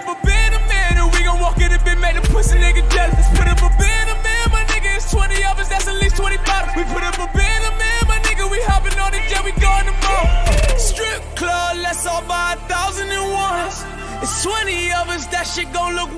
up a band of man, and we gon' walk in and been made a pussy nigga jealous. Let's put up a band of man, my nigga, it's 20 of us, that's at least 20 bottles. We put up a band of man, my nigga, we hopping on the jet, we going to mall. Strip club, let's all buy 1,001s. It's 20 of us, that shit gon' look.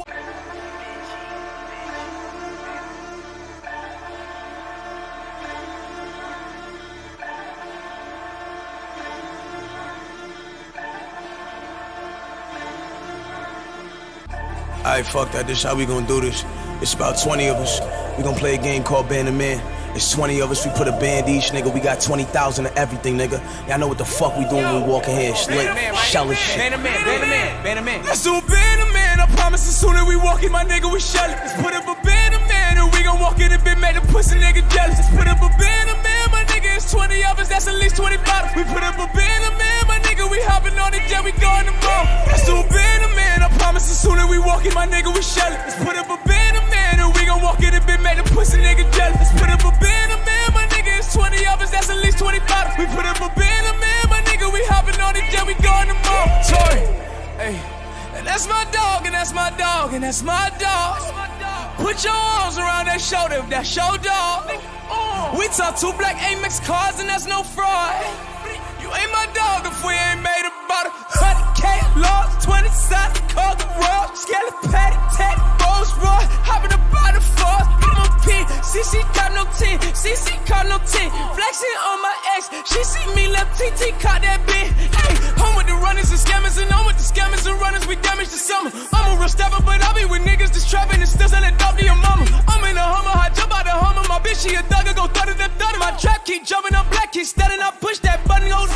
Alright, fuck that, this how we gon' do this. It's about 20 of us. We gon' play a game called Band of Man. It's 20 of us, we put a band each, nigga. We got 20,000 of everything, nigga. Y'all know what the fuck we doing when we walk in here. Slick, shellin' shit. Band of Man, Band of Man, Band of Man. Let's do a Band of Man. I promise as soon as we walk in, my nigga, we shellin'. Let's put up a Band of Man, and we gon' walk in and been made a pussy nigga jealous. Let's put up a Band of Man, my nigga, it's 20 of us, that's at least 20 bottles. We put up a Band of Man, my nigga, we hopping on the jet, we going to mall. Let's do a Band of Man. I promise as soon as we walk in, my nigga, we shellin'. Let's put up a Band of Man, and we gon' walk in and been made a pussy nigga jealous. Let's put up a Band of Man, my nigga, it's 20 of us, that's at least 20 bottles. We put up a Band of Man, my nigga, we hopping on the jet, we going to mall. Tory, hey, and that's my dog, and that's my dog, and that's my dog. Put your arms around that shoulder if that's your dog. We talk 2 black Amex cars, and that's no fraud. You ain't my dog if we ain't made about 100K lost, 20 sides, car garage, scallop patty, tech, Rolls Royce, hopping up out the force, get my P, CC got no team, CC caught no team, flexing on my ex, she see me left TT, caught that bitch, hey, home with the runners and scammers, and on with the scammers and runners, we damaged the summer, I'm a real stepper, but I be with niggas that's trapping and still selling dope to your mama, I'm in a Hummer, I jump out the Hummer, my bitch, she a thugger, go thudder, my trap keep jumping, I'm black, keep studying, I push that button, goes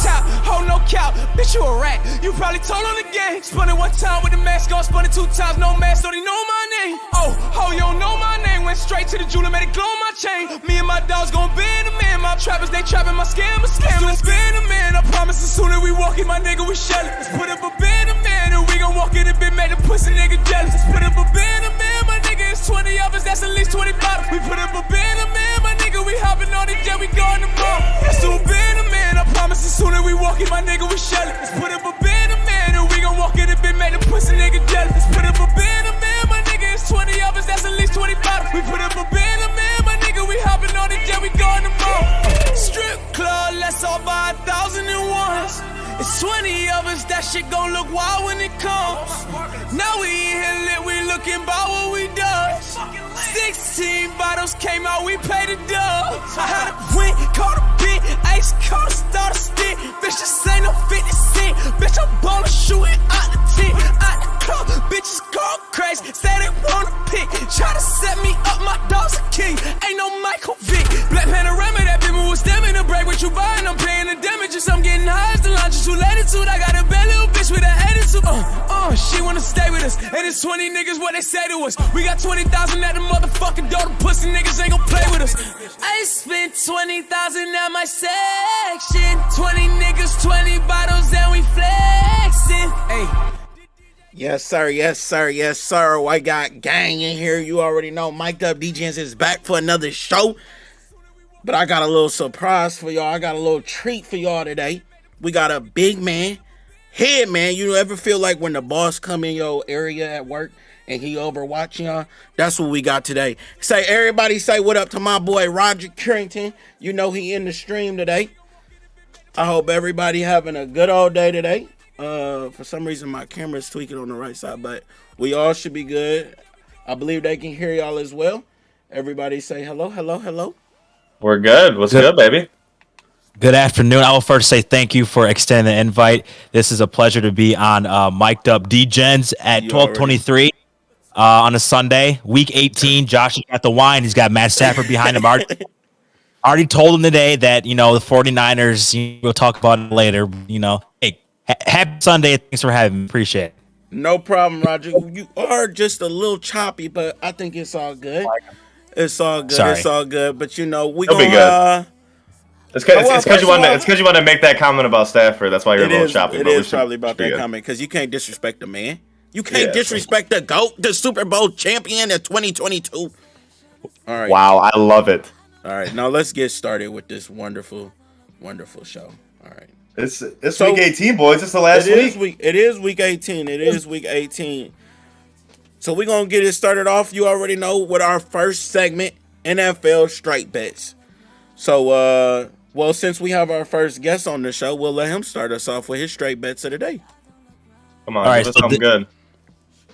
top, hold no cow, bitch, you a rat. You probably told on the game. Spun it one time with the mask on, spun it 2 times, no mask, don't even know my name. Oh, you don't know my name. Went straight to the jeweler, made it glow on my chain. Me and my dogs gon' bend a man. My trappers, they trapping my scammers. Let's bend a man. I promise as soon as we walk in, my nigga, we shell it. Let's put up a band of man, and we gon' walk in and been made a pussy nigga jealous. Let's put up a band of man, my nigga, it's 20 of us, that's at least 20 bottles. We put up a band of man, my nigga, we hopping on the jet, we going to mall. Let's do a band of man. I promise as soon as we walk in, my nigga, we shell it. Let's put up a band of man, and we gon' walk in and been made a pussy nigga jealous. Let's put up a band of man, my nigga, it's 20 of us, that's at least 20 bottles. We put up a band of man, my nigga, we hopping on the jet, we going to mall. Strip club, let's all buy 1,001s. It's 20 of us, that shit gon' look wild when it comes. Now we in here lit, we looking about what we done. 16 bottles came out, we paid the dub. I had a win, caught a beat, ice cold, start a stick. Bitch, this ain't no 50 cent. Bitch, I'm ballin', shooting out the tent, out the club. Bitches go crazy, say they wanna pick. Try to set me up, my dog's a king. Ain't no Michael Vick. Black Panorama, that bitch was stemming the break. What you buying, I'm paying the damages. I'm getting high as the lunch, too latitude. I got a bad little bitch with an attitude. She wanna stay with us. And it's 20 niggas what they say to us. We got 20,000 at the motherfucking door. The pussy niggas ain't gon' play with us. I spent 20,000 at my section. 20 niggas, 20 bottles, and we flexing. Hey. Yes, sir. Yes, sir. Yes, sir. I got gang in here. You already know. Mic'd Up DJs is back for another show. But I got a little surprise for y'all. I got a little treat for y'all today. We got a big man, head man. You ever feel like when the boss come in your area at work and he overwatching y'all? That's what we got today. Everybody say what up to my boy Roger Carrington. You know he in the stream today. I hope everybody having a good old day today. For some reason my camera's tweaking on the right side, but we all should be good. I believe they can hear y'all as well. Everybody say hello, hello, hello. We're good. What's good, baby? Good afternoon. I will first say thank you for extending the invite. This is a pleasure to be on Mic'd Up DJs at 12:23 on a Sunday, week 18. Josh has got the wine. He's got Matt Stafford behind him. Already told him today that, you know, the 49ers, we'll talk about it later. You know, hey, happy Sunday. Thanks for having me. Appreciate it. No problem, Roger. You are just a little choppy, but I think it's all good. It's all good. Sorry. It's all good. But you know, we It'll be gonna. good. It's because you want to make that comment about Stafford. That's why you're a little choppy. It is probably about that comment because you can't disrespect the man. You can't disrespect the GOAT, the Super Bowl champion of 2022. All right. Wow, I love it. All right. Now let's get started with this wonderful, wonderful show. All right. It's week 18, boys. It's the last week. It is week 18. It is week 18. So we're gonna get it started off. You already know with our first segment, NFL straight bets. So well, since we have our first guest on the show, we'll let him start us off with his straight bets of the day. Come on, All right, give us so something good.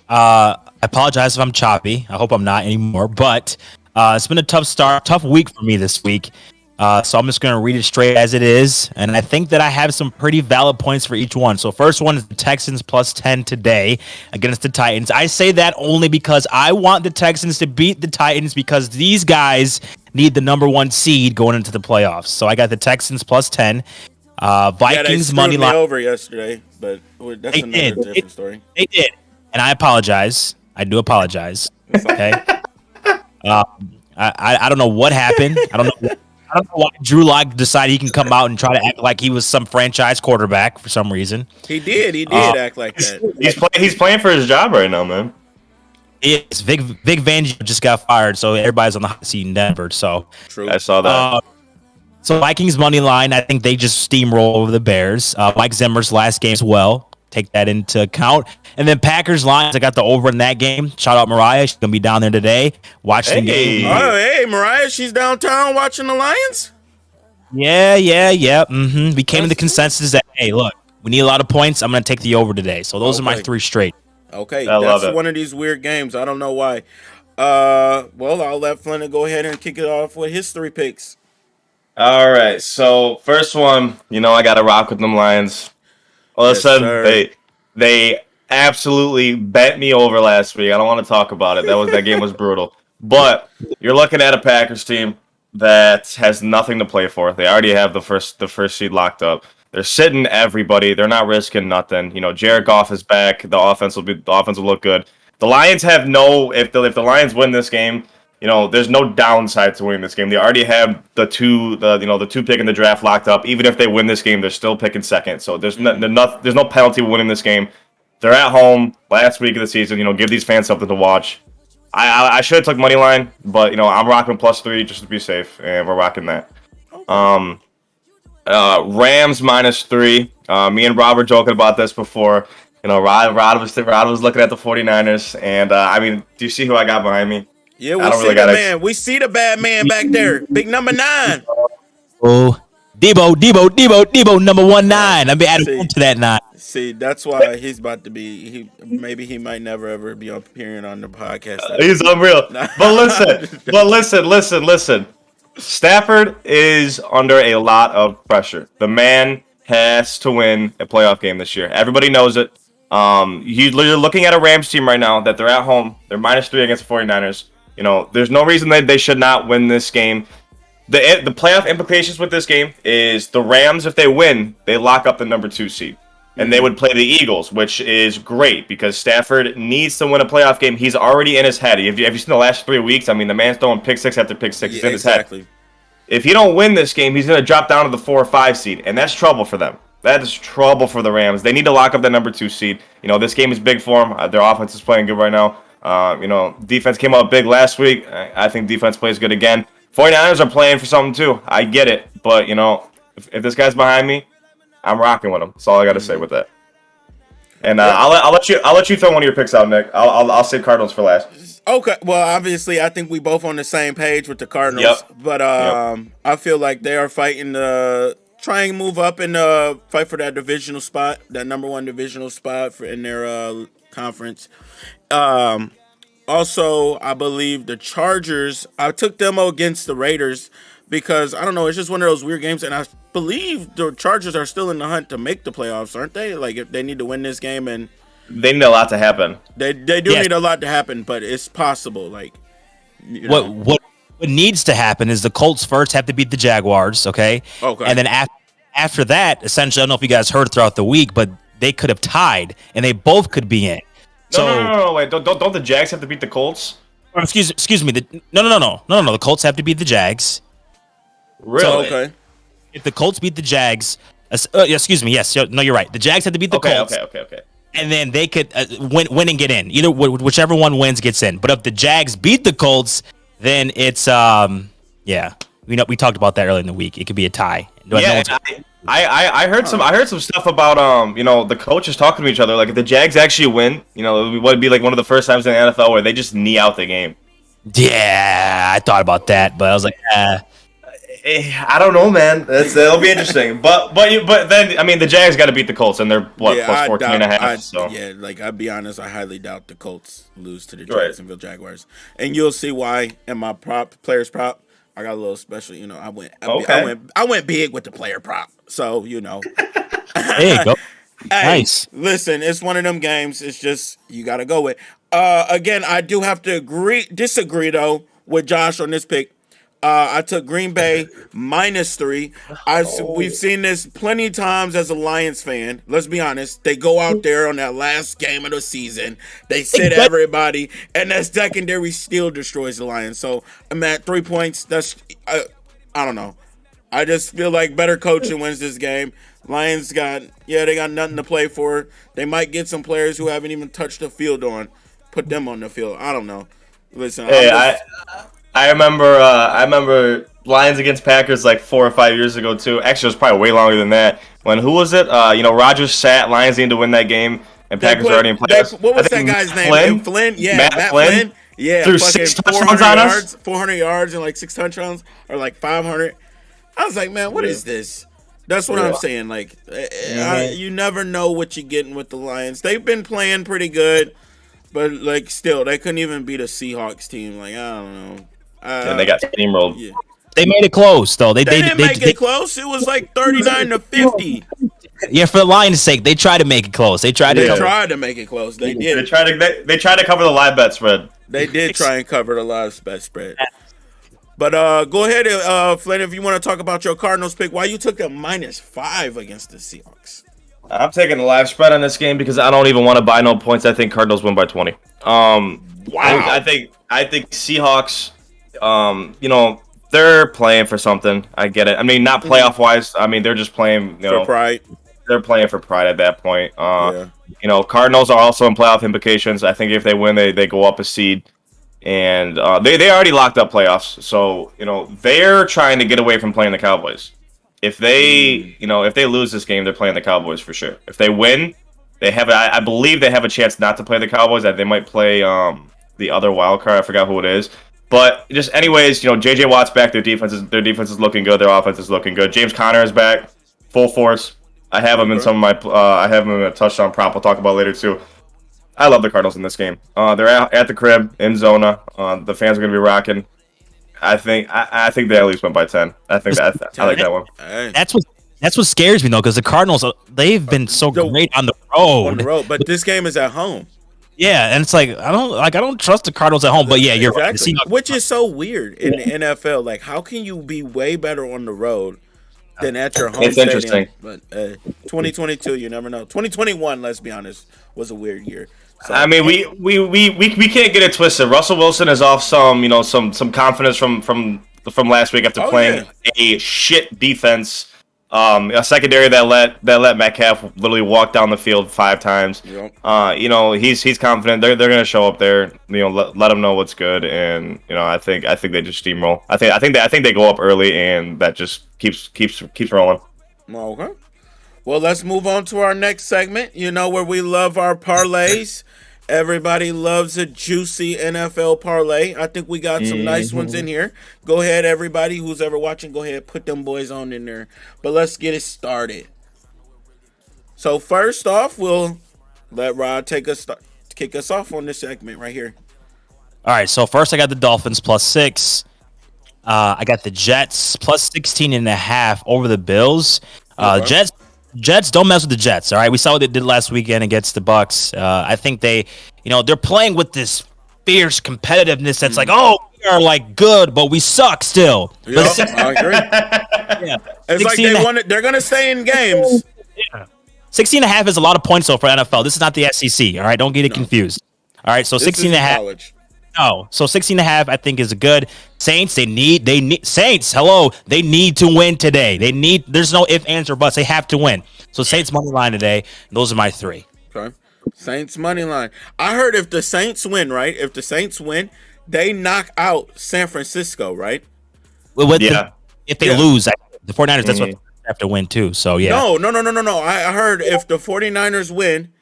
I apologize if I'm choppy. I hope I'm not anymore. But it's been a tough week for me this week. So I'm just going to read it straight as it is. And I think that I have some pretty valid points for each one. So first one is the Texans plus 10 today against the Titans. I say that only because I want the Texans to beat the Titans because these guys need the number 1 seed going into the playoffs. So I got the Texans plus 10. Vikings money line over yesterday, but that's another different story. They did. And I apologize. I do apologize. Okay. I don't know what happened. I don't know why Drew Lock decided he can come out and try to act like he was some franchise quarterback for some reason. He did act like that. He's playing for his job right now, man. It's Vic Fangio just got fired, so everybody's on the hot seat in Denver. So true. I saw that. So Vikings money line, I think they just steamroll over the Bears. Mike Zimmer's last game as well. Take that into account. And then Packers lines, I got the over in that game. Shout out Mariah. She's going to be down there today watching the game. Oh, hey, Mariah, she's downtown watching the Lions? Yeah. We came to the consensus that, hey, look, we need a lot of points. I'm going to take the over today. So those are my 3 straight. Okay, I love that's it. one of these weird games. I don't know why. Well, I'll let Flynn go ahead and kick it off with his 3 picks. All right, so first one, I got to rock with them Lions. All of a sudden, they absolutely bent me over last week. I don't want to talk about it. That game was brutal. But you're looking at a Packers team that has nothing to play for. They already have the first seed locked up. They're sitting everybody. They're not risking nothing. Jared Goff is back. The offense will look good. The Lions have if the Lions win this game, there's no downside to winning this game. They already have the 2 pick in the draft locked up. Even if they win this game, they're still picking second. So there's no penalty winning this game. They're at home last week of the season. Give these fans something to watch. I should have took money line, but I'm rocking +3 just to be safe, and we're rocking that. Rams -3. Me and Rob were joking about this before. Rod was looking at the 49ers, and do you see who I got behind me? Yeah, we see the bad man back there. Big number 9. Oh, Debo, number 19. I'll be adding to that 9. See, that's why he's about to be. Maybe he might never ever be appearing on the podcast. He's unreal. But listen. Stafford is under a lot of pressure. The man has to win a playoff game this year. Everybody knows it. You're looking at a Rams team right now that they're at home. They're -3 against the 49ers. There's no reason that they should not win this game. The playoff implications with this game is the Rams, if they win, they lock up the number 2 seed. And they would play the Eagles, which is great because Stafford needs to win a playoff game. He's already in his head. Have you seen the last 3 weeks? The man's throwing pick 6 after pick 6. He's in his head. If he don't win this game, he's going to drop down to the 4 or 5 seed, and that's trouble for them. That is trouble for the Rams. They need to lock up that number 2 seed. This game is big for them. Their offense is playing good right now. Defense came out big last week. I think defense plays good again. 49ers are playing for something too. I get it, but if this guy's behind me, I'm rocking with him. That's all I got to say with that. And I'll let you throw one of your picks out, Nick. I'll save Cardinals for last. Okay. Well, obviously, I think we both on the same page with the Cardinals. Yep. But I feel like they are fighting to try and move up and fight for that divisional spot, that number 1 divisional spot in their conference. Also, I believe the Chargers. I took them against the Raiders because I don't know. It's just one of those weird games, and I believe the Chargers are still in the hunt to make the playoffs, aren't they? Like if they need to win this game, and they need a lot to happen. They do need a lot to happen, but it's possible. Like what needs to happen is the Colts first have to beat the Jaguars, okay? And then after that, essentially, I don't know if you guys heard throughout the week, but they could have tied, and they both could be in. No, wait, don't the Jags have to beat the Colts? Excuse me. No. The Colts have to beat the Jags. Really? So, okay. If the Colts beat the Jags, excuse me. Yes, no, you're right. The Jags have to beat the Colts. Okay. And then they could win and get in. Either whichever one wins gets in. But if the Jags beat the Colts, then it's we talked about that earlier in the week. It could be a tie, Yeah, I heard some stuff about the coaches talking to each other. Like if the Jags actually win, it would be like one of the first times in the NFL where they just knee out the game. Yeah, I thought about that, but I was like, I don't know, man. That'll be interesting. But then I mean the Jags got to beat the Colts and they're plus 14.5. So yeah, like I'll be honest, I highly doubt the Colts lose to the Jacksonville Jaguars, and you'll see why. In my players prop, I got a little special. I went big with the player prop, so there you go. Hey, nice. Listen, it's one of them games. It's just you got to go with. Again, I do have to disagree though with Josh on this pick. I took Green Bay -3. We've seen this plenty of times as a Lions fan. Let's be honest. They go out there on that last game of the season. They sit everybody, and that secondary still destroys the Lions. So I'm at 3 points. That's I don't know. I just feel like better coaching wins this game. Lions they got nothing to play for. They might get some players who haven't even touched the field put them on the field. I don't know. Listen, I remember Lions against Packers like 4 or 5 years ago too. Actually, it was probably way longer than that. Who was it? Rodgers sat. Lions needed to win that game, and Packers were already in playoffs. What was that guy's name? Flynn? Yeah, Matt Flynn. Yeah, threw 6 touchdowns on us. 400 yards and like 6 touchdowns, or like 500. I was like, man, what is this? That's what I'm saying. Like, you never know what you're getting with the Lions. They've been playing pretty good, but like, still, they couldn't even beat a Seahawks team. Like, I don't know. And they got steamrolled. Yeah. They made it close, though. They didn't make it close. It was like 39-50. Yeah, for the Lions' sake, they tried to make it close. They tried to make it close. They did. They tried to cover the live bet spread. They did try and cover the live bet spread. But go ahead, Flynn, if you want to talk about your Cardinals pick. Why you took a -5 against the Seahawks? I'm taking the live spread on this game because I don't even want to buy no points. I think Cardinals win by 20. Wow. I think Seahawks. They're playing for something. I get it. I mean, not playoff wise. I mean, they're just playing. For pride. They're playing for pride at that point. Cardinals are also in playoff implications. I think if they win, they go up a seed, and they already locked up playoffs. So they're trying to get away from playing the Cowboys. If they if they lose this game, they're playing the Cowboys for sure. If they win, I believe they have a chance not to play the Cowboys. That they might play the other wild card. I forgot who it is. But just anyways, JJ Watt's back. Their defense is looking good. Their offense is looking good. James Conner is back, full force. I have him in some of my. I have him in a touchdown prop. We'll talk about later too. I love the Cardinals in this game. They're at the crib in Zona. The fans are going to be rocking. I think they at least went by 10. I think I like that one. That's what scares me though, because the Cardinals they've been so great on the road. But this game is at home. Yeah, and it's like I don't trust the Cardinals at home, but yeah, you're right. Which is so weird in the NFL. Like, how can you be way better on the road than at your home? It's stadium? interesting. But 2022, you never know. 2021, let's be honest, was a weird year. So, I mean, we can't get it twisted. Russell Wilson is off some confidence from last week after playing a shit defense. A secondary that let Metcalf literally walk down the field 5 times. Yep. He's confident. They're gonna show up there. Let them know what's good, and I think they just steamroll. I think they go up early, and that just keeps rolling. Okay. Well, let's move on to our next segment. Where we love our parlays. Everybody loves a juicy NFL parlay. I think we got some nice ones in here. Go ahead, everybody who's ever watching, go ahead, put them boys on in there. But let's get it started. So first off, we'll let Rod kick us off on this segment right here. All right, so first I got the Dolphins +6. I got the Jets +16.5 over the Bills. Jets, don't mess with the Jets, all right? We saw what they did last weekend against the Bucs. I think they're playing with this fierce competitiveness that's like, oh, we are like good, but we suck still. Yep, I agree. Yeah. It's like they're going to stay in games. Yeah. 16.5 is a lot of points, though, for NFL. This is not the SEC, all right? Don't get it confused. All right, so 16.5. No, so 16.5 I think is good. Saints, they need Saints. Hello, they need to win today. There's no ifs, ands, or buts. They have to win. So Saints money line today. Those are my 3. Okay, Saints money line. I heard if the Saints win, right? If the Saints win, they knock out San Francisco, right? If they lose, the 49ers. have to win too. So yeah. No. I heard if the 49ers win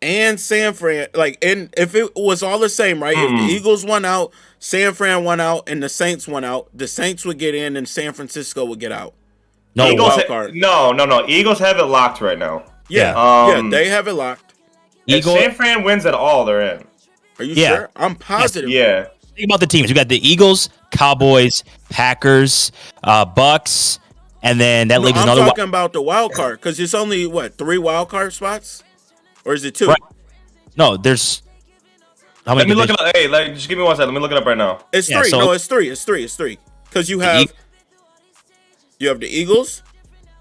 and San Fran, and if it was all the same, right? If the Eagles won out, San Fran won out, and the Saints won out, the Saints would get in and San Francisco would get out. No, Eagles wild card. No. Eagles have it locked right now. Yeah, they have it locked. If San Fran wins at all, they're in. Are you Yeah. sure? I'm positive. Yeah. think about the teams. We got the Eagles, Cowboys, Packers, Bucks, and then that leaves I'm another. talking about the wild card because it's only what 3 wild card spots, or is it 2? Right. No, there's. How Let many me look it up. Hey, just give me 1 second. Let me look it up right now. It's Yeah, 3. so- No, it's 3. It's 3. It's 3. Because you have the Eagles.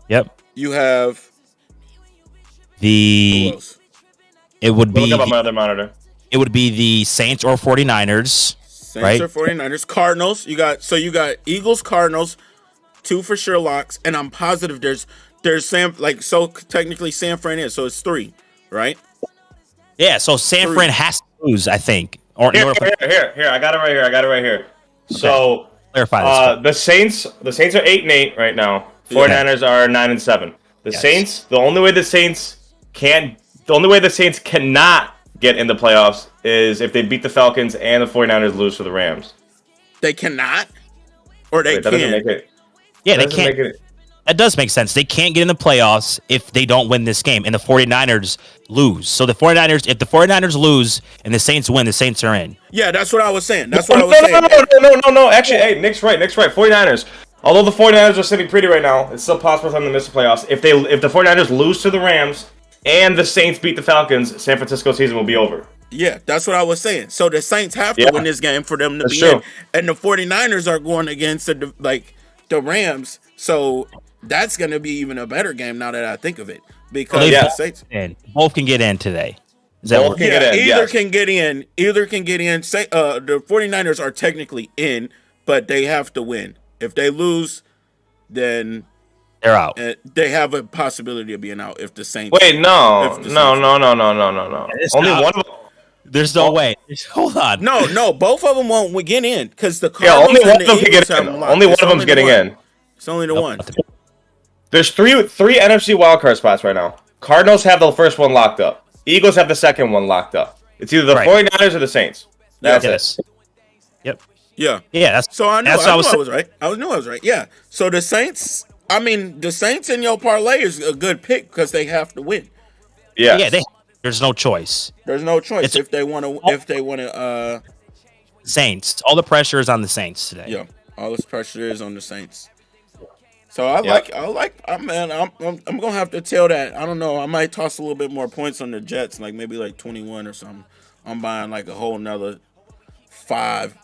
Yep. You have who The else? it would Look be up on my other monitor. it would be the Saints or 49ers. Saints right? or 49ers. Cardinals. You got Eagles, Cardinals, 2 for sure locks, and I'm positive there's technically San Fran is, so it's 3, right? Yeah, so San 3. Fran has to lose, I think. Or in Here, order for here. I got it right here. So clarify this. the Saints are 8-8 right now. 49ers are 9-7. The Yes. Saints, the only way the Saints cannot get in the playoffs is if they beat the Falcons and the 49ers lose to the Rams. They cannot, or they Wait, that doesn't can. make it. Yeah, they that doesn't can't. make it. That does make sense. They can't get in the playoffs if they don't win this game and the 49ers lose. So if the 49ers lose and the Saints win, the Saints are in. Yeah, that's what I was saying. That's what I was saying. No. Actually, hey, Nick's right. 49ers. Although the 49ers are sitting pretty right now, it's still possible for them to miss the playoffs. If the 49ers lose to the Rams and the Saints beat the Falcons, San Francisco season will be over. Yeah, that's what I was saying. So the Saints have to win this game for them to That's be true. in. And the 49ers are going against the Rams. So that's going to be even a better game now that I think of it. Because Yeah. the Saints And both can get in today. Is that Both what- can get in, either yes. can get in. Either can get in. Say the 49ers are technically in, but they have to win. If they lose, then they're out? they have a possibility of being out if the Saints Wait, no. If the It's Only not. one of them. There's no way. Hold on. No, both of them won't get in because the Yeah, Cardinals only one and of the them can Eagles get have in. them locked. Only one It's of them's the getting one. in. It's only the one. There's three NFC wildcard spots right now. Cardinals have the first one locked up. Eagles have the second one locked up. It's either the Right. 49ers or the Saints. That's it. Yes. Yep. Yeah. Yeah. That's So I knew That's I what I was was right. I knew I was right. Yeah. So the Saints. I mean, the Saints in your parlay is a good pick because they have to win. Yes. Yeah. There's no choice. There's no choice It's- if they want to. If they want to. Saints. All the pressure is on the Saints today. Yeah. All this pressure is on the Saints. So I'm gonna have to tell that. I don't know. I might toss a little bit more points on the Jets, like maybe like 21 or something. I'm buying like a whole nother 5.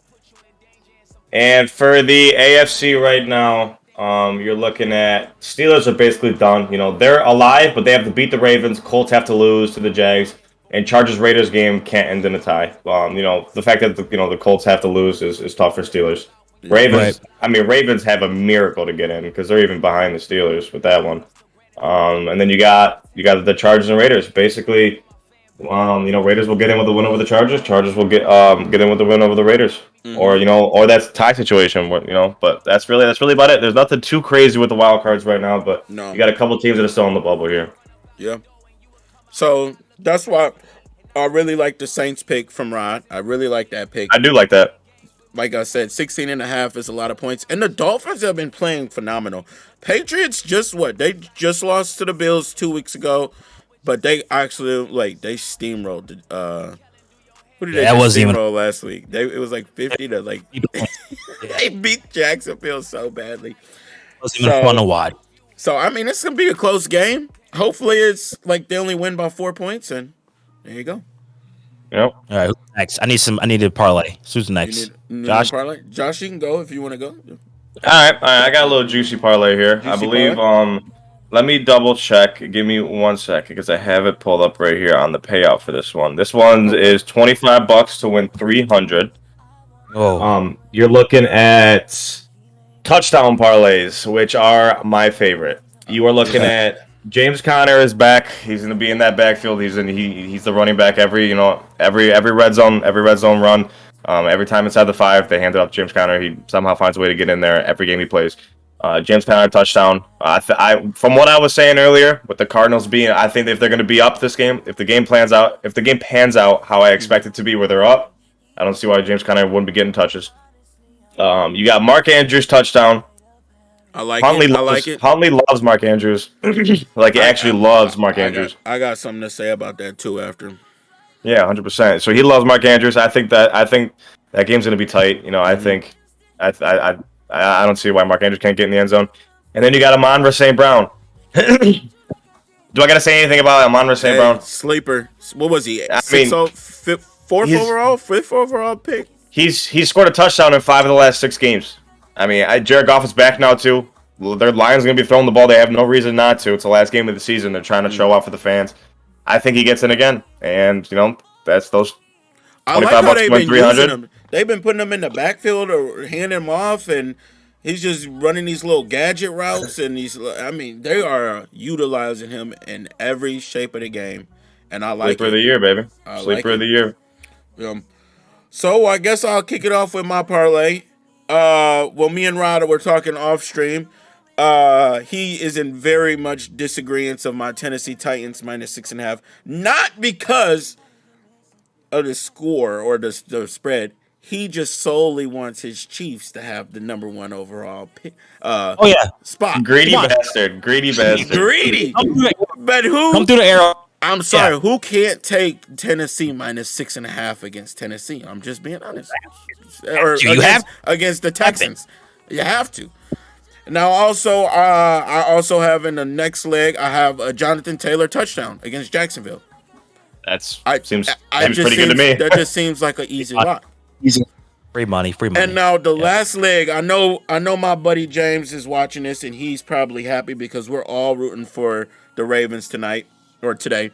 And for the AFC right now, you're looking at Steelers are basically done. You know, they're alive, but they have to beat the Ravens. Colts have to lose to the Jags. And Chargers Raiders game can't end in a tie. You know, the fact that the Colts have to lose is tough for Steelers. Ravens, Right. I mean, Ravens have a miracle to get in because they're even behind the Steelers with that one. And then you got the Chargers and Raiders. Basically, Raiders will get in with the win over the Chargers. Chargers will get in with the win over the Raiders, or that's tie situation. But that's really about it. There's nothing too crazy with the wild cards right now. But No. you got a couple teams that are still in the bubble here. Yeah. So that's why I really like the Saints pick from Rod. I really like that pick. I do like that. Like I said, 16.5 is a lot of points. And the Dolphins have been playing phenomenal. Patriots they just lost to the Bills 2 weeks ago, but they actually they steamrolled who did they that wasn't even- steamroll last week? It was like 50 to they beat Jacksonville so badly. It was even So- fun to watch. So I mean it's gonna be a close game. Hopefully it's like they only win by 4 points and there you go. Yep. All right. Who's next? I need a parlay. Who's next? You need Josh. a parlay? Josh, you can go if you want to go. All right. I got a little juicy parlay here. I Juicy believe. Let me double check. Give me 1 second because I have it pulled up right here on the payout for this one. This one is $25 to win 300. Oh. You're looking at touchdown parlays, which are my favorite. You are looking at James Conner is back. He's going to be in that backfield. He's the running back every red zone run. Every time inside the 5, they hand it off to James Conner. He somehow finds a way to get in there every game he plays. James Conner touchdown. From what I was saying earlier, with the Cardinals being, I think if they're going to be up this game, if the game pans out how I expect it to be, where they're up, I don't see why James Conner wouldn't be getting touches. You got Mark Andrews touchdown. I like it. Huntley loves Mark Andrews. Like, he actually loves Mark Andrews. I got something to say about that too after. Yeah, 100%. So he loves Mark Andrews. I think that game's gonna be tight. You know, I think I don't see why Mark Andrews can't get in the end zone. And then you got Amon-Ra St. Brown. Do I gotta say anything about Amon-Ra St. Brown? Sleeper. What was he? Fourth overall, fifth overall pick. He's scored a touchdown in 5 of the last 6 games. I mean, Jared Goff is back now too. Their Lions are going to be throwing the ball. They have no reason not to. It's the last game of the season. They're trying to show off for the fans. I think he gets in again, and you know that's those. I like how they've been using him. They've been putting him in the backfield or handing him off, and he's just running these little gadget routes. And they are utilizing him in every shape of the game, and I like Sleeper of the year, baby. Sleeper of the year. So I guess I'll kick it off with my parlay. Me and Rod were talking off stream. He is in very much disagreement of my Tennessee Titans -6.5. Not because of the score or the spread. He just solely wants his Chiefs to have the number 1 overall spot. Greedy bastard. Greedy. But who? Come through the arrow. I'm sorry. Yeah. Who can't take Tennessee -6.5 against Tennessee? I'm just being honest. Or against the Texans. You have to. Now, also, I also have in the next leg, I have a Jonathan Taylor touchdown against Jacksonville. Seems pretty good to me. That just seems like an easy lot. Easy. Free money. And now the last leg, I know my buddy James is watching this, and he's probably happy because we're all rooting for the Ravens tonight or today.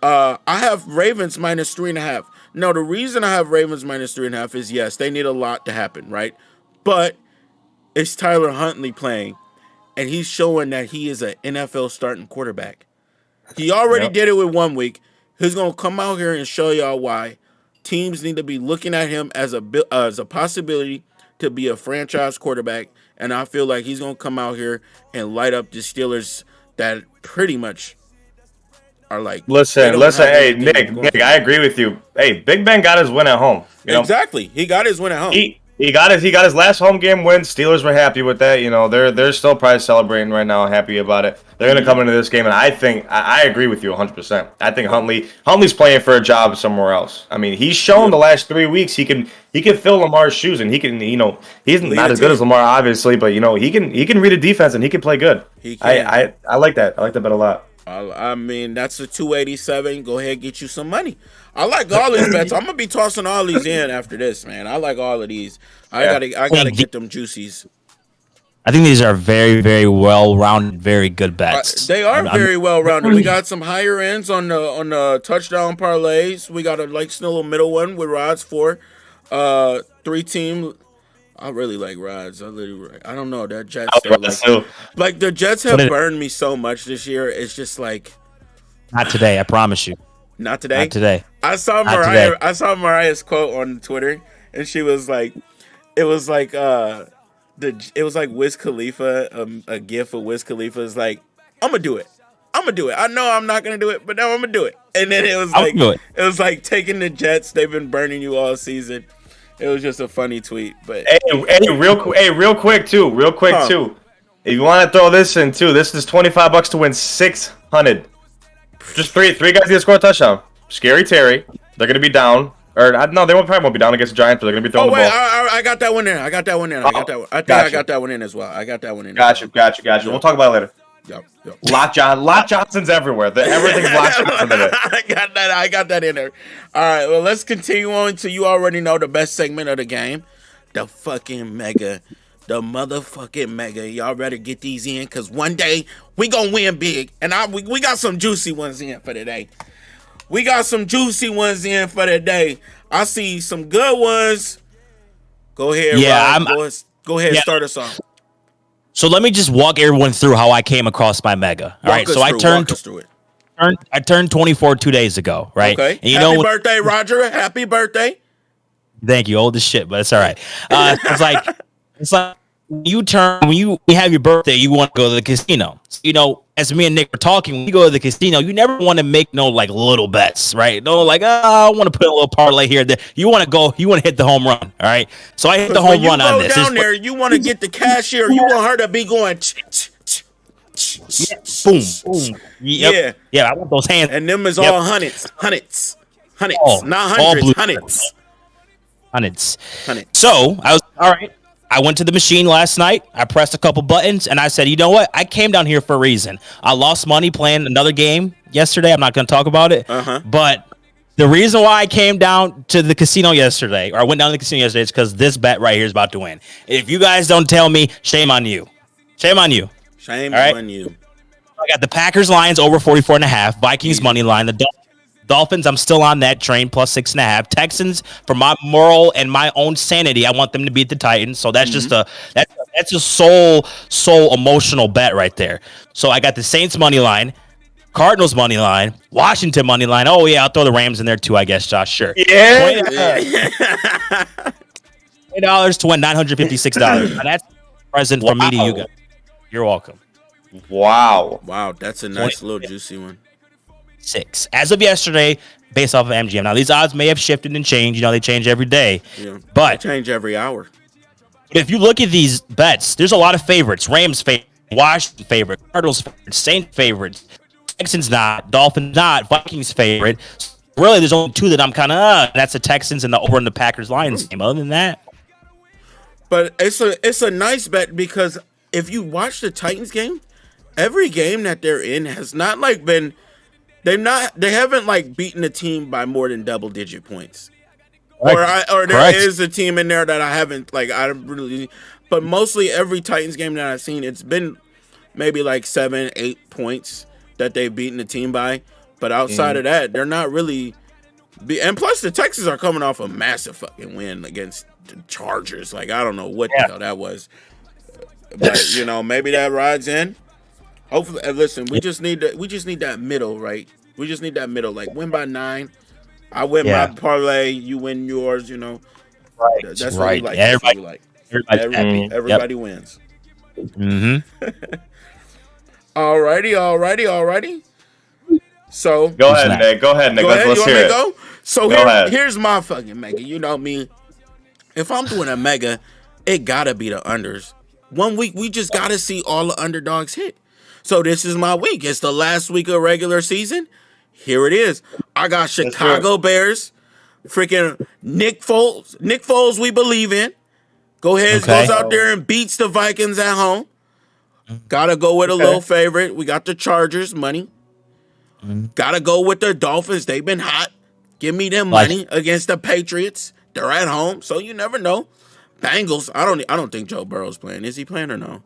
I have Ravens -3.5. Now, the reason I have Ravens -3.5 is, yes, they need a lot to happen, right? But it's Tyler Huntley playing, and he's showing that he is an NFL starting quarterback. He already did it with 1 week. He's going to come out here and show y'all why teams need to be looking at him as a possibility to be a franchise quarterback, and I feel like he's going to come out here and light up the Steelers that pretty much are like... Listen, hey, Nick, I agree with you. Hey, Big Ben got his win at home. Exactly. He got his win at home. He got his last home game win. Steelers were happy with that. You know, they're still probably celebrating right now, happy about it. They're going to come into this game, and I think I agree with you 100%. I think Huntley's playing for a job somewhere else. I mean, he's shown the last 3 weeks he can fill Lamar's shoes, and he can, he's not as good as Lamar obviously, but he can read a defense and he can play good. I like that. I like that bet a lot. I mean, that's a 287. Go ahead, get you some money. I like all these bets. I'm gonna be tossing all these in after this, man. I like all of these. I gotta get them juicies. I think these are very, very well-rounded, very good bets. They are very well-rounded. We got some higher ends on the touchdown parlays. We got a little middle one with Rod's 4, 3-team. I really like Rod's. I don't know that Jets. Like the Jets have burned me so much this year. It's just like not today. I promise you. Not today. Not today. I saw Mariah. I saw Mariah's quote on Twitter, and she was like, "It was like Wiz Khalifa, a gif of Wiz Khalifa is like, I'm gonna do it. I know I'm not gonna do it, but now I'm gonna do it." And then it was like taking the Jets. They've been burning you all season. It was just a funny tweet, but real quick too. If you want to throw this in too, this is $25 to win 600. Just three guys get score a touchdown. Scary Terry, they're gonna be down. Or no, they probably won't be down against the Giants, but they're gonna be throwing the ball. I got that one in. I got that one in. I got that one in as well. I got that one in. Gotcha. We'll talk about it later. Yep. Lot Johnson's everywhere. Everything's Lot Johnson in it. I got that in there. All right, well, let's continue on to you already know the best segment of the game. The fucking mega. The motherfucking mega. Y'all better get these in, because one day we gonna win big. And we got some juicy ones in for today. I see some good ones. Go ahead, Rob. Go ahead, start us off. So let me just walk everyone through how I came across my mega. All right, so I turned 24 2 days ago, right? Okay. And Happy birthday, Roger. Happy birthday. Thank you. Old as shit, but it's all right. It's like when you have your birthday, you want to go to the casino. So, as me and Nick were talking, when you go to the casino, you never want to make no like little bets, right? No, like I want to put a little parlay here. There. You want to hit the home run, all right? So I hit the home run on this. Down there, you want to get the cashier. You want her to be going. Boom, boom. Yep. Yeah. I want those hands. And them is all hundreds, not hundreds, hundreds. So I was all right. I went to the machine last night. I pressed a couple buttons, and I said, you know what? I came down here for a reason. I lost money playing another game yesterday. I'm not going to talk about it. But the reason why I came down to the casino yesterday, or I went down to the casino yesterday, is because this bet right here is about to win. If you guys don't tell me, shame on you. Shame on you. Shame on you. I got the Packers Lions over 44.5. Vikings money line. The Dolphins, I'm still on that train, plus 6.5. Texans, for my moral and my own sanity, I want them to beat the Titans. So that's just that's a soul emotional bet right there. So I got the Saints money line, Cardinals money line, Washington money line. Oh yeah, I'll throw the Rams in there too, I guess, Josh. Sure. Yeah. $20 to win $956. And that's a present from me to you guys. You're welcome. Wow, that's a nice little juicy one. 6 as of yesterday, based off of MGM. Now these odds may have shifted and changed. They change every day. Yeah, but they change every hour. If you look at these bets, there's a lot of favorites. Rams favorite, Washington favorite, Cardinals favorite, Saints favorites, Texans not, Dolphins not, Vikings favorite. Really, there's only 2 that I'm kind of. That's the Texans and the over in the Packers Lions game. Other than that, but it's a nice bet because if you watch the Titans game, every game that they're in has not like been. They haven't like beaten a team by more than double-digit points, or there is a team in there that I don't really, but mostly every Titans game that I've seen, it's been maybe like 7-8 points that they've beaten the team by. But outside of that, they're not really. And plus, the Texans are coming off a massive fucking win against the Chargers. Like I don't know what the hell that was, but maybe that rides in. Hopefully, listen. We just need that middle, right? We just need that middle, like win by 9. I win my parlay, you win yours. Right. That's what we like. Everybody wins. Mm-hmm. Alrighty. So go ahead, Nick. Let's hear it. Go? So here's my fucking mega. You know me. If I'm doing a mega, it gotta be the unders. 1 week, we just gotta see all the underdogs hit. So this is my week. It's the last week of regular season. Here it is. I got Chicago Bears. Freaking Nick Foles. Nick Foles we believe in. Goes out there and beats the Vikings at home. Gotta go with a little favorite. We got the Chargers money. Gotta go with the Dolphins. They've been hot. Give me them money against the Patriots. They're at home, so you never know. Bengals. I don't think Joe Burrow's playing. Is he playing or no?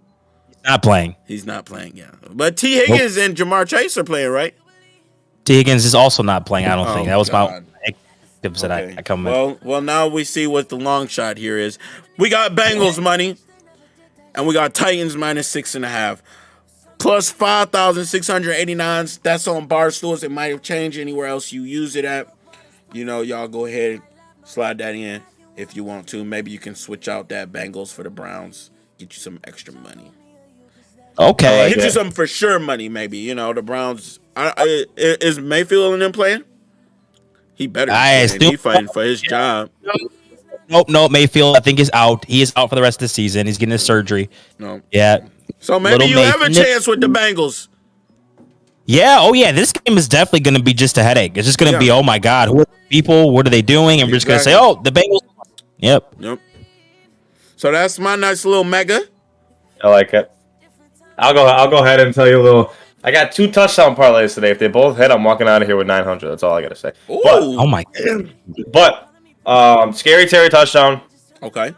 Not playing. He's not playing, yeah. But T. Higgins and Jamar Chase are playing, right? T. Higgins is also not playing, I don't think. That was my tips that I come with. Well, now we see what the long shot here is. We got Bengals money, and we got Titans minus 6.5. Plus 5,689. That's on Barstools. It might have changed anywhere else you use it at. Y'all go ahead and slide that in if you want to. Maybe you can switch out that Bengals for the Browns. Get you some extra money. Okay. Get you some for sure money, maybe. The Browns. Is Mayfield in them playing? He better be He fighting for his job. Nope. Mayfield, I think, is out. He is out for the rest of the season. He's getting his surgery. No. Yeah. So maybe you have a chance with the Bengals. Yeah. Oh, yeah. This game is definitely going to be just a headache. It's just going to be, oh, my God, who are the people? What are they doing? And we're just going to say, oh, the Bengals. Yep. So that's my nice little mega. I like it. I'll go ahead and tell you a little. I got 2 touchdown parlays today. If they both hit, I'm walking out of here with 900. That's all I gotta say. Oh my God. But Scary Terry touchdown. Okay.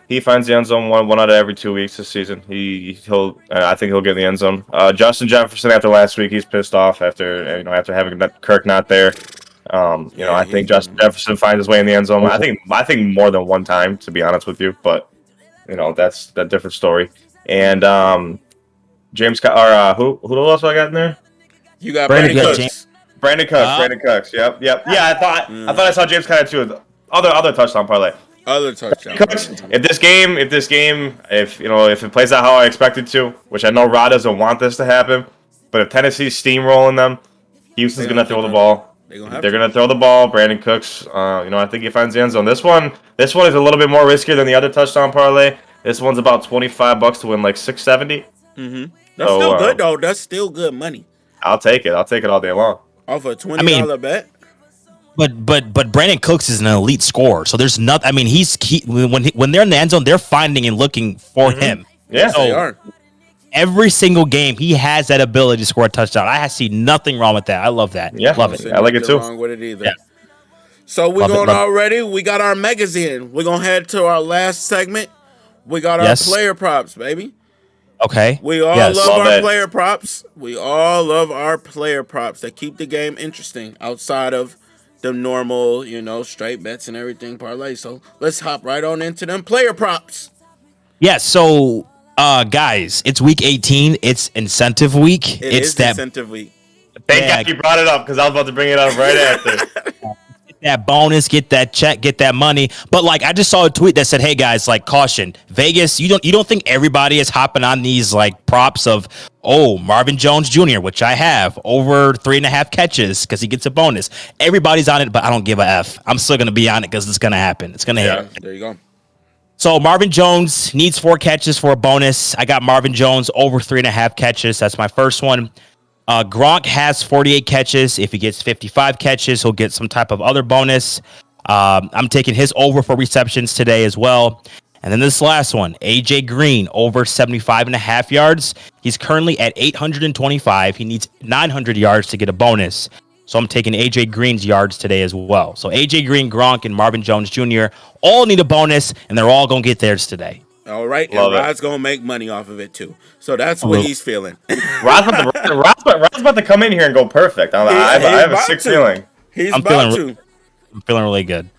He finds the end zone one out of every 2 weeks this season. I think he'll get in the end zone. Justin Jefferson after last week, he's pissed off after having Kirk not there. I think Justin Jefferson finds his way in the end zone. I think more than one time, to be honest with you. But that's that different story. And James who else I got in there? You got Brandon Cooks. Brandon Cooks. Yep. Yeah, I thought I saw James Conner too. Other touchdown parlay. Other touchdown. Cooks, if it plays out how I expect it to, which I know Rod doesn't want this to happen, but if Tennessee's steamrolling them, Houston's gonna throw the ball. They're gonna throw the ball. Brandon Cooks, I think he finds the end zone. This one is a little bit more riskier than the other touchdown parlay. This one's about $25 to win like $670. That's still good though. That's still good money. I'll take it. I'll take it all day long. Off a $20 bet. But Brandon Cooks is an elite scorer, so there's nothing. I mean, when they're in the end zone, they're finding and looking for him. Yeah, they are. Every single game, he has that ability to score a touchdown. I see nothing wrong with that. I love that. Yeah, love it. I like it too. Wrong with it either. Yeah. So we're going already. We got our megas in. We're gonna head to our last segment. We got our player props, baby. Okay. We all love our player props. We all love our player props that keep the game interesting outside of the normal, straight bets and everything parlay. So let's hop right on into them player props. Yeah. So, guys, it's week 18. It's incentive week. It's that incentive week. Thank God you brought it up because I was about to bring it up right after. That bonus, get that check, get that money. But like, I just saw a tweet that said, "Hey guys, like caution, Vegas. You don't think everybody is hopping on these like props of Marvin Jones Jr., which I have over 3.5 catches because he gets a bonus. Everybody's on it, but I don't give a f. I'm still gonna be on it because it's gonna happen. It's gonna hit. There you go. So Marvin Jones needs 4 catches for a bonus. I got Marvin Jones over 3.5 catches. That's my first one. Gronk has 48 catches. If he gets 55 catches, he'll get some type of other bonus. I'm taking his over for receptions today as well. And then this last one, AJ Green, over 75.5 yards. He's currently at 825. He needs 900 yards to get a bonus. So I'm taking AJ Green's yards today as well. So AJ Green, Gronk, and Marvin Jones Jr. all need a bonus, and they're all going to get theirs today. All right, and Rod's going to make money off of it, too. So that's what he's feeling. Rod's about to come in here and go perfect. I have a sick feeling. I'm feeling really good.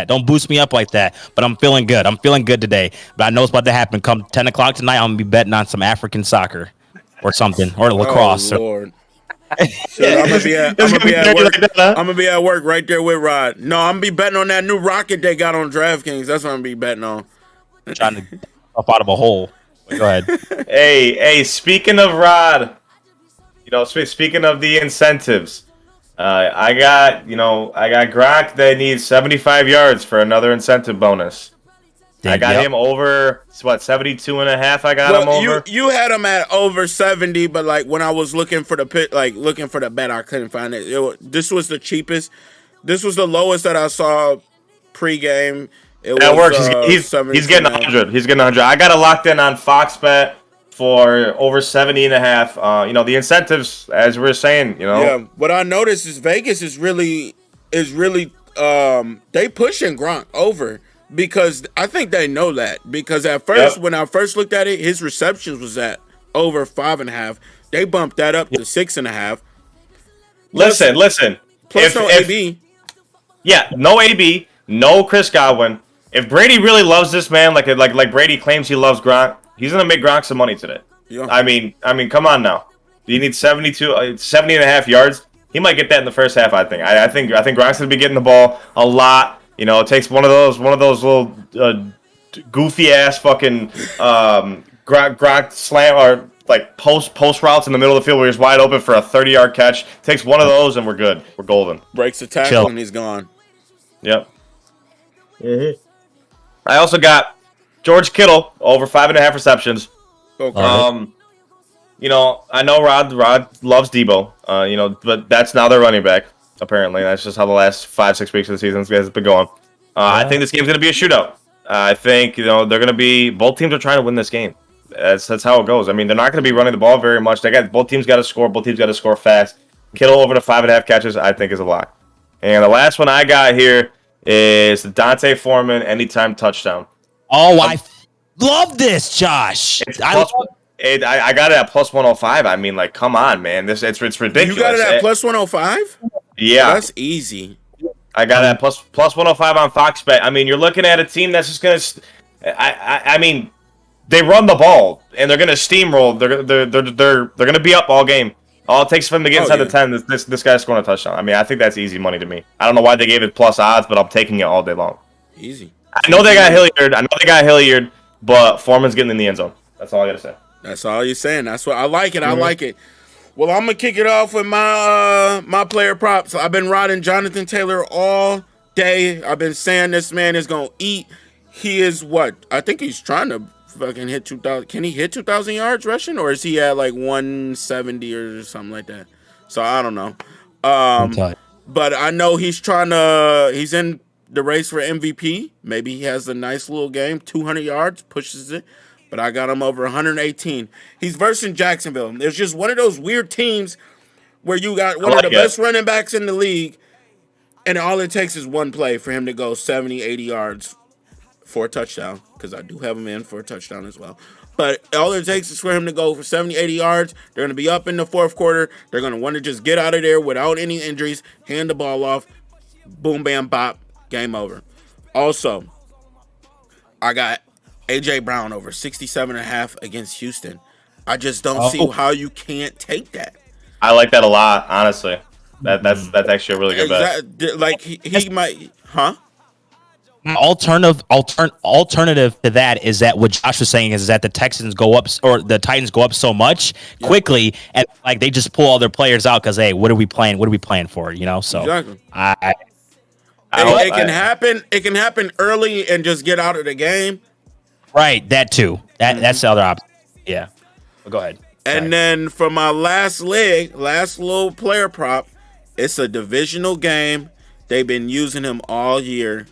Don't boost me up like that, but I'm feeling good. I'm feeling good today. But I know it's about to happen. Come 10 o'clock tonight, I'm going to be betting on some African soccer or something, or lacrosse. Oh, Lord. Shit, I'm gonna be at work right there with Rod. No, I'm gonna be betting on that new rocket they got on DraftKings. That's what I'm gonna be betting on. Trying to get up out of a hole. Go ahead. Hey, speaking of Rod, speaking of the incentives, I got Gronk that needs 75 yards for another incentive bonus. I got him over 72.5. I got him over. You had him at over 70, but like when I was looking for the bet, I couldn't find it. This was the cheapest. This was the lowest that I saw pregame. That works. He's getting 100. He's getting 100. I got it locked in on Fox Bet for over 70.5. The incentives, as we were saying, Yeah. What I noticed is Vegas is really they pushing Gronk over. Because I think they know that. Because at first, when I first looked at it, his receptions was at over 5.5. They bumped that up to 6.5. Listen. Plus no AB. Yeah, no AB, no Chris Godwin. If Brady really loves this man, like Brady claims he loves Gronk, he's gonna make Gronk some money today. Yeah. I mean, come on now. You need 70.5 yards. He might get that in the first half. I think. I think Gronk's gonna be getting the ball a lot. It takes one of those little goofy ass fucking Gronk slam or like post routes in the middle of the field where he's wide open for a 30-yard catch. Takes one of those and we're good. We're golden. Breaks the tackle and he's gone. Yep. Mm-hmm. I also got George Kittle over 5.5 receptions. Okay. I know Rod loves Debo. But that's now their running back. Apparently, that's just how the last 5-6 weeks of the season has been going. I think this game's going to be a shootout. I think they're going to be both teams are trying to win this game. That's how it goes. I mean, they're not going to be running the ball very much. Both teams got to score. Both teams got to score fast. Kittle over to 5.5 catches, I think, is a lock. And the last one I got here is Dante Foreman anytime touchdown. Oh, I love this, Josh. I got it at plus 105. I mean, like, come on, man. It's ridiculous. You got it at plus 105? Yeah. That's easy. I got it at plus 105 on Fox Bet. I mean, you're looking at a team that's just going to... I mean, they run the ball, and they're going to steamroll. They're going to be up all game. All it takes for them to get inside the 10, this guy's scoring a touchdown. I mean, I think that's easy money to me. I don't know why they gave it plus odds, but I'm taking it all day long. Easy. I know they got Hilliard. But Foreman's getting in the end zone. That's all I gotta say. That's all you're saying. That's what I like it. I like it. Well, I'm gonna kick it off with my player props. I've been riding Jonathan Taylor all day. I've been saying this man is gonna eat. He is what? I think he's trying to fucking hit 2,000. Can he hit 2,000 yards rushing, or is he at like 170 or something like that? So I don't know. But I know he's he's in the race for MVP. Maybe he has a nice little game, 200 yards, pushes it. But I got him over 118. He's versus Jacksonville. There's just one of those weird teams where you got one of the best running backs in the league, and all it takes is one play for him to go 70, 80 yards for a touchdown, because I do have him in for a touchdown as well. But all it takes is for him to go for 70, 80 yards. They're going to be up in the fourth quarter. They're going to want to just get out of there without any injuries, hand the ball off, boom, bam, bop, game over. Also, I got A.J. Brown over 67.5 against Houston. I just don't see how you can't take that. I like that a lot, honestly. That's actually a really good bet. Like he might, huh? Alternative to that is that what Josh was saying is that the Texans go up or the Titans go up so much quickly, and like they just pull all their players out because hey, what are we playing? What are we playing for? You know, so exactly. It can happen. It can happen early and just get out of the game. Right, that too. That's the other option. Yeah, well, go ahead. And then for my last little player prop, it's a divisional game. They've been using him all year.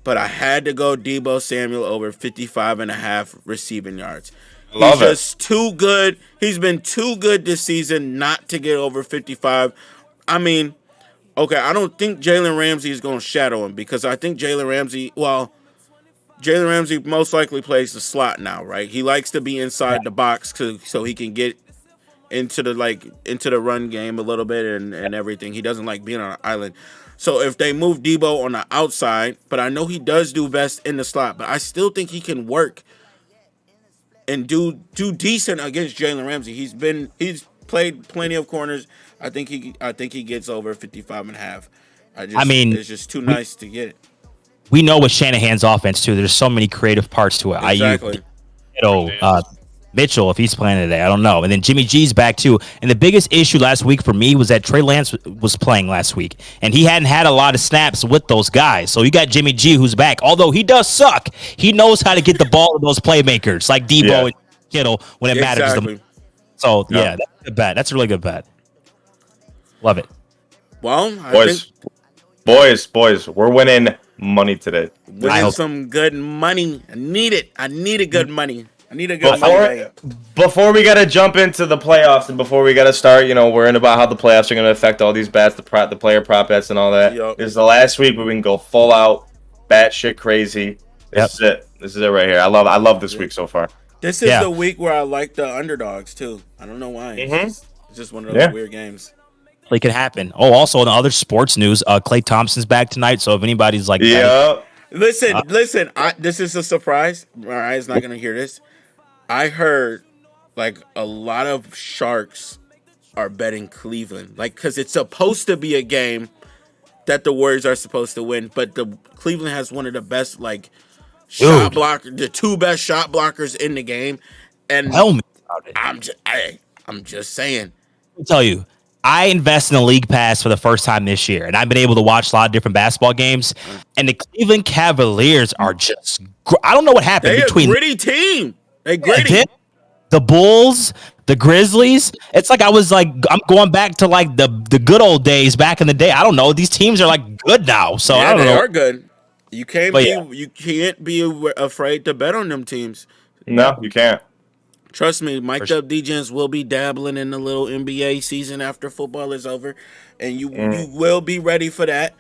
But I had to go Deebo Samuel over 55.5 receiving yards. He's just too good. He's been too good this season not to get over 55. I mean, okay, I don't think Jalen Ramsey is going to shadow him because I think Jalen Ramsey most likely plays the slot now, right? He likes to be inside the box so he can get into the run game a little bit and everything. He doesn't like being on an island. So if they move Deebo on the outside, but I know he does do best in the slot, but I still think he can work and do decent against Jalen Ramsey. He's played plenty of corners. I think he gets over 55.5. It's just too nice to get it. We know with Shanahan's offense too. There's so many creative parts to it. Exactly. Mitchell, if he's playing today, I don't know. And then Jimmy G's back too. And the biggest issue last week for me was that Trey Lance was playing last week, and he hadn't had a lot of snaps with those guys. So you got Jimmy G who's back. Although he does suck, he knows how to get the ball to those playmakers like Deebo and Kittle when it matters. So that's a good bet. That's a really good bet. Love it. Well, boys, we're winning money today. Winning some good money. I need it. I need a good money. I need a good money. Before we gotta jump into the playoffs and before we gotta start, worrying about how the playoffs are gonna affect all these bets, the player prop bets and all that. This is the last week where we can go full out, batshit crazy. This is it. This is it right here. I love this week so far. This is the week where I like the underdogs too. I don't know why. It's just one of those weird games. It could happen. Oh, also in other sports news, Klay Thompson's back tonight. So if anybody's like, listen. This is a surprise. Mariah's not gonna hear this. I heard like a lot of sharks are betting Cleveland, like because it's supposed to be a game that the Warriors are supposed to win, but the Cleveland has one of the best shot blockers, the two best shot blockers in the game. And tell me about it. I'm just saying. I'll tell you. I invest in the league pass for the first time this year, and I've been able to watch a lot of different basketball games. And the Cleveland Cavaliers are just, I don't know what happened between a gritty team. They gritty. The Bulls, the Grizzlies. It's like I'm going back to like the good old days back in the day. I don't know. These teams are like good now, so I don't know. They are good. You can't be afraid to bet on them teams. No, you can't. Trust me, Mike Up DJs will be dabbling in the little NBA season after football is over, and you will be ready for that.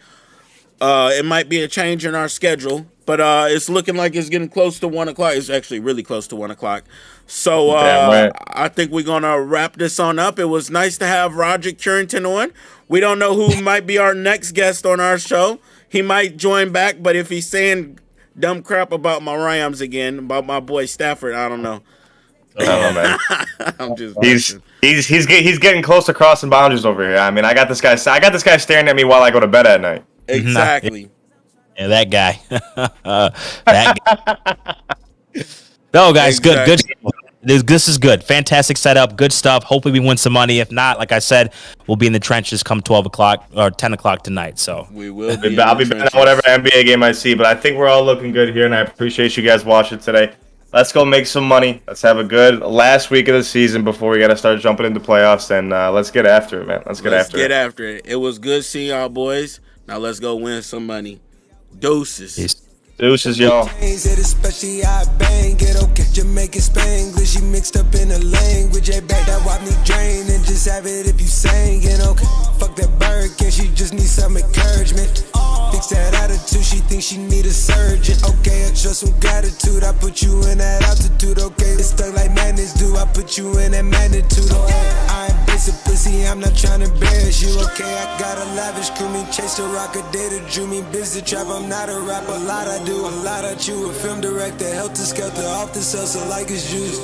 It might be a change in our schedule, but it's looking like it's getting close to 1 o'clock. It's actually really close to 1 o'clock. So I think we're going to wrap this on up. It was nice to have Roger Currington on. We don't know who might be our next guest on our show. He might join back, but if he's saying dumb crap about my Rams again, about my boy Stafford, I don't know. I don't know, man. I'm just he's getting close to crossing boundaries over here. I mean, I got this guy staring at me while I go to bed at night. Exactly. Yeah, that guy. That guy. No, guys, good. This is good. Fantastic setup. Good stuff. Hopefully we win some money. If not, like I said, we'll be in the trenches come 12 o'clock or 10 o'clock tonight. So We will I'll be betting on whatever NBA game I see, but I think we're all looking good here, and I appreciate you guys watching today. Let's go make some money. Let's have a good last week of the season before we got to start jumping into playoffs, and let's get after it, man. Let's get after it. It was good seeing y'all boys. Now let's go win some money. Deuces. Peace. Deuces, y'all. Especially I bang it, okay. Jamaican Spanglish, you mixed up in a language. Hey, back that wipe me drain and just have it if you singing, okay. Fuck that bird, can she just need some encouragement? Fix that attitude, she thinks she need a surgeon. Okay, I show some gratitude, I put you in that altitude, okay. It's stuck like madness do, I put you in that magnitude, okay. I ain't basic pussy, I'm not trying to embarrass you, okay. I got a lavish crew, me chase the rock, a data drew me busy trap. I'm not a rapper, a lot I do, a lot I chew. A film director, helter skelter, off the salsa like it's juice.